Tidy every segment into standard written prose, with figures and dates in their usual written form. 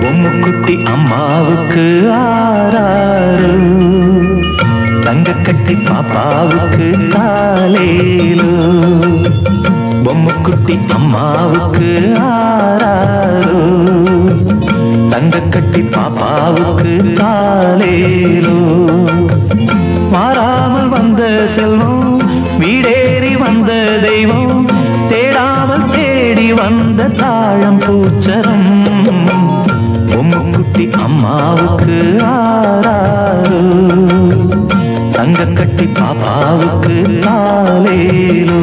பொம்முக்குட்டி அம்மாவுக்கு ஆராரு, தங்கக்கட்டி பாப்பாவுக்கு தாலேலோ. பொம்முக்குட்டி அம்மாவுக்கு ஆராரு, தங்கக்கட்டி பாப்பாவுக்கு தாலேலோ. மாறாமல் வந்த செல்வம், வீடேறி வந்த தெய்வம், தேடாமல் தேடி வந்த தாழம் பூச்சரம். பொம்முக்குட்டி அம்மாவுக்கு ஆராரு, தங்கக்கட்டி பாப்பாவுக்கு தாலேலோ.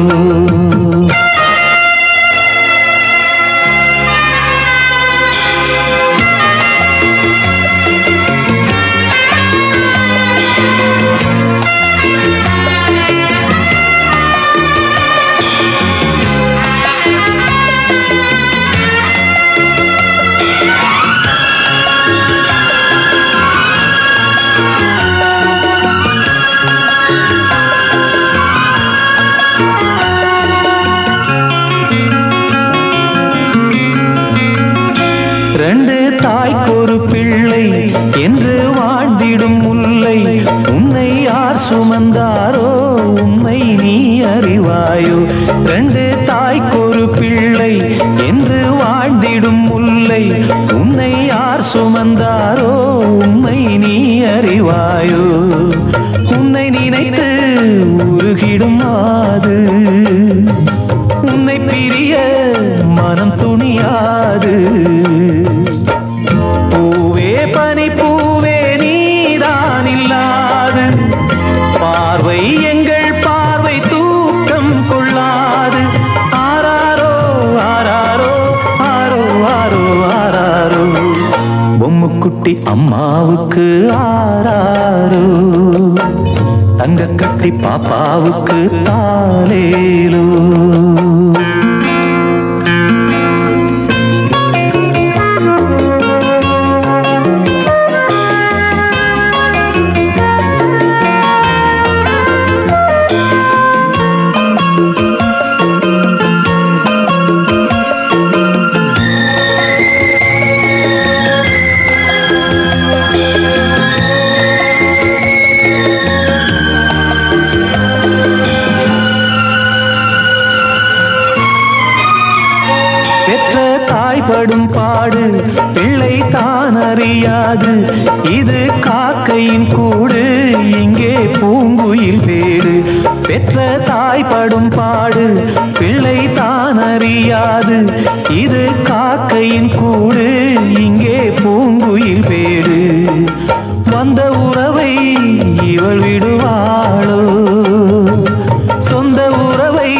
ரெண்டு தாய்க்கொரு பிள்ளை என்று வாழ்ந்திடும் முல்லை, உன்னை யார் சுமந்தாரோ உண்மை நீ அறிவாயோ. ரெண்டு தாய்க்கொரு பிள்ளை என்று வாழ்ந்திடும் முல்லை, உன்னை யார் சுமந்தாரோ உண்மை நீ அறிவாயோ. உன்னை நினைத்து உருகிடும் மாது, உன்னை பிரிய மனம் துணியாது. பூவே பனி பூவே நீதான் இல்லாது, பார்வை எங்கள் பார்வை தூக்கம் கொள்ளாது. ஆராரோ ஆராரோ ஆரோ ஆரோ ஆராரோ. பொம்முக்குட்டி அம்மாவுக்கு ஆராரோ, தங்கக்கட்டி பாப்பாவுக்கு தாலேலோ. பெற்ற தாய்படும் பாடு பிள்ளை தான் அறியாது, இது காக்கையின் கூடு இங்கே பூங்குயில் வேறு. பெற்ற தாய்படும் பாடு பிள்ளை தான் அறியாது, இது காக்கையின் கூடு இங்கே பூங்குயில் வேறு. வந்த உறவை இவள் விடுவாளோ, சொந்த உறவை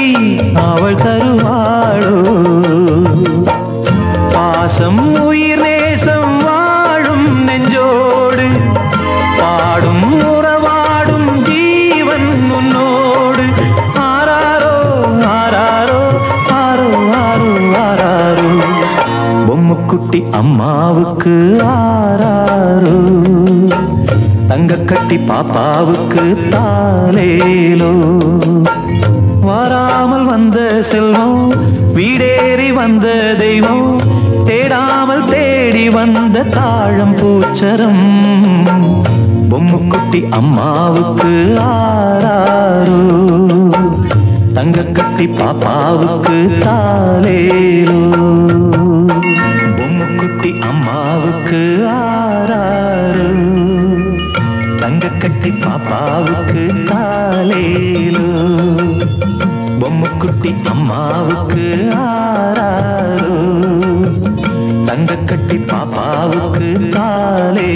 அவள் தருவாளோ. பாசம் உயிர் நேசம் வாழும் நெஞ்சோடு, பாடும் உறவாடும் ஜீவன் உன்னோடு. ஆராரோ ஆராரோ ஆரோ ஆரோ ஆராரோ. பொம்முக்குட்டி அம்மாவுக்கு ஆராரோ, தங்கக்கட்டி பாப்பாவுக்கு தாலேலோ. வாராமல் வந்த செல்வம், வீடேறி வந்த தெய்வம், தேடாமல் தேடி வந்த தாழம் பூச்சரம். பொம்முக்குட்டி அம்மாவுக்கு ஆராரோ, தங்கக்கட்டி பாப்பாவுக்கு தாலேலோ. பொம்முக்குட்டி அம்மாவுக்கு ஆராரோ, தங்கக்கட்டி பாப்பாவுக்கு தாலேலோ. பொம்முக்குட்டி அம்மாவுக்கு ஆராரோ, தங்கக்கட்டி பாப்பாவுக்கு தாலே.